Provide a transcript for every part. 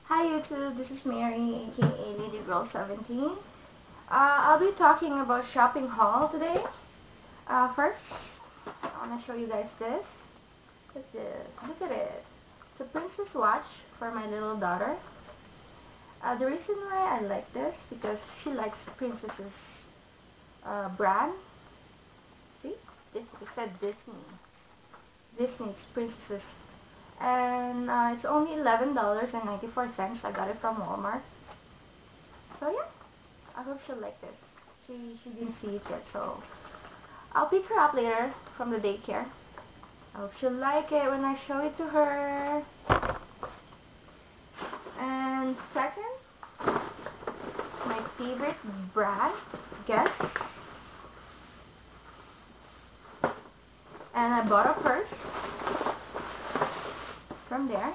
Hi YouTube, this is Mary, aka Lady Girl 17. I'll be talking about shopping haul today. First, I want to show you guys this. Look at this. Look at it. It's a princess watch for my little daughter. The reason why I like this because she likes princesses brand. See, this it said Disney. Disney's princesses, and it's only $11.94. I got it from Walmart. So yeah. I hope she'll like this. She didn't see it yet, so I'll pick her up later from the daycare. I hope she'll like it when I show it to her. And second, my favorite brand, Guess. And I bought a purse from there.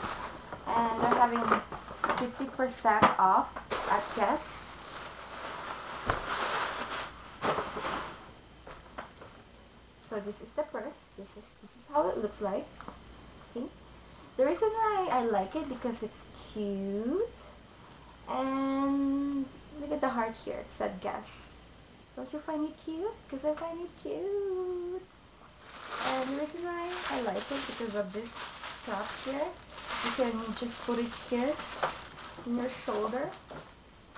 And they're having 50% off at Guess. So this is the purse. This is how it looks like. See? The reason why I like it because it's cute. And look at the heart here. It said Guess. Don't you find it cute? Because I find it cute. And the reason why I like it because of this strap here. You can just put it here in your shoulder.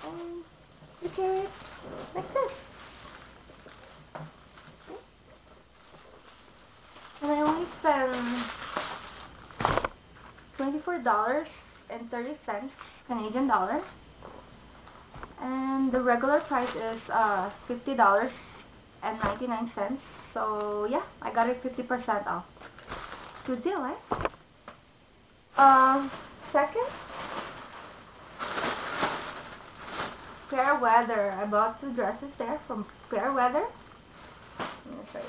And you carry it like this. And I only spent $24.30 Canadian dollars. And the regular price is $50.99. So yeah, I got it 50% off. Good deal, right? Second, Fairweather. I bought two dresses there from Fairweather. Let me show you.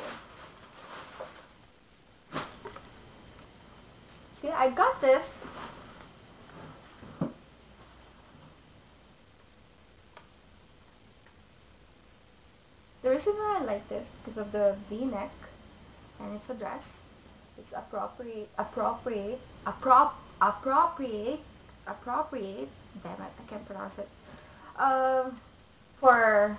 See, I got this. The reason why I like this because of the V-neck, and it's a dress. It's appropriate. Damn it, I can't pronounce it. For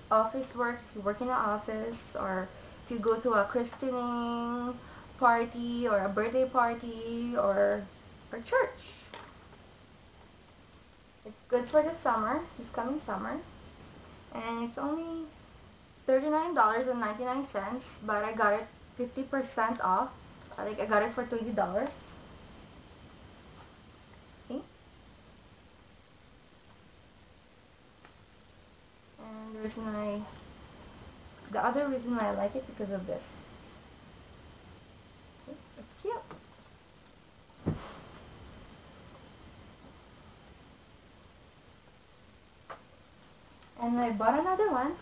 office work, if you work in an office, or if you go to a christening party, or a birthday party, or church. It's good for the summer, this coming summer. And it's only $39.99, but I got it 50% off. I got it for $20. See? And the other reason why I like it because of this. See? It's cute. And I bought another one,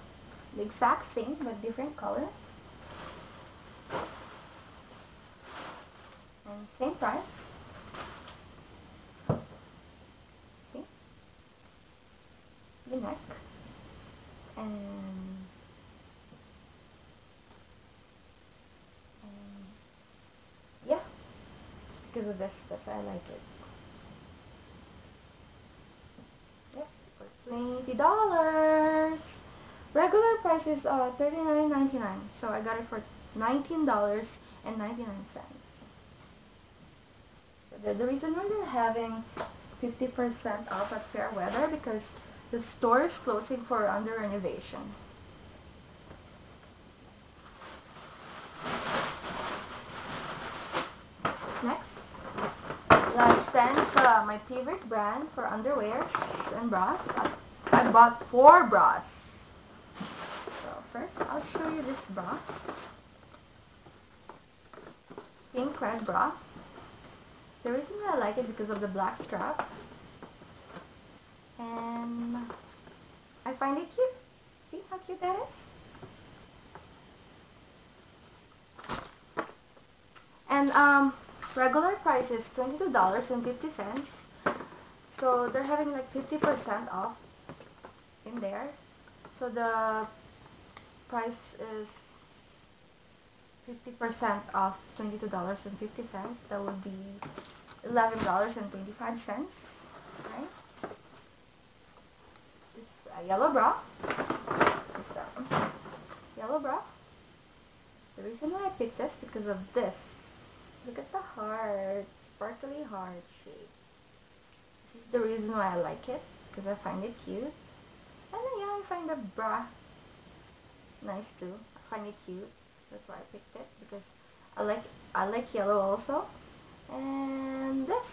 the exact same but different color. And same price. See? The neck. And yeah, because of this, that's why I like it. Yep, for $20. Regular price is $39.99, so I got it for $19.99. So the reason why they're having 50% off at Fairweather because the store is closing for under renovation. Next, last cent, my favorite brand for underwear and bras. I bought 4 bras. So first, I'll show you this bra. Pink red bra. The reason why I like it because of the black strap. And I find it cute. See how cute that is? And regular price is $22.50. So they're having like 50% off in there. So the price is 50% off $22.50. That would be $11.25. yellow bra. This one. Yellow bra. The reason why I picked this because of this. Look at the heart, sparkly heart shape. This is the reason why I like it, because I find it cute. And then, yeah, I find the bra nice too. I find it cute. That's why I picked it, because I like yellow also. And this,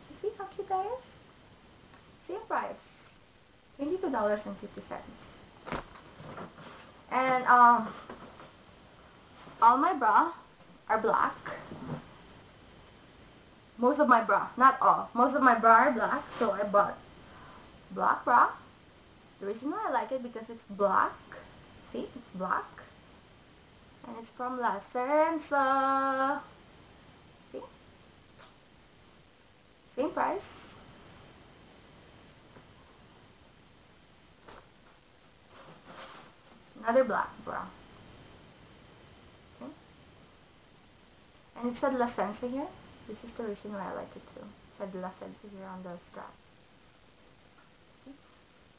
you see how cute that is? Same price, $22.50. And all my bra are black. Most of my bra, not all. Most of my bra are black, so I bought black bra. The reason why I like it because it's black. See, it's black. And it's from La Senza. See? Same price. Another black bra. See? And it said La Senza here. This is the reason why I like it too. It said La Senza here on the strap.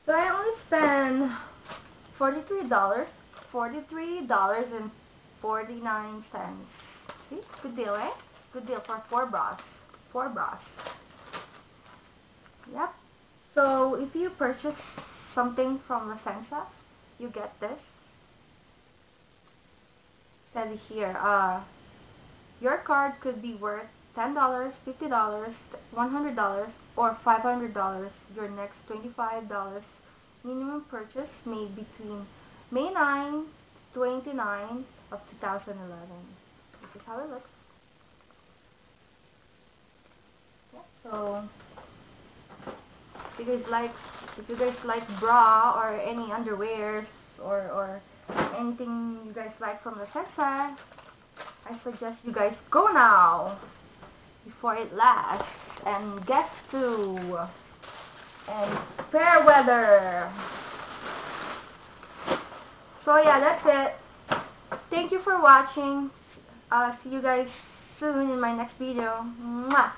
So I only spent $43. $43.49. See? Good deal, eh? Good deal for 4 bras. 4 bras. Yep. So if you purchase something from La Senza, you get this. Said here, your card could be worth $10, $50, $100, or $500. Your next $25 minimum purchase made between May 9 to 29 of 2011. This is how it looks. Yeah, so if you guys like bra or any underwears or anything you guys like from La Senza, I suggest you guys go now before it lasts. And guess to and fair weather. So yeah, that's it. Thank you for watching. See you guys soon in my next video. Mwah!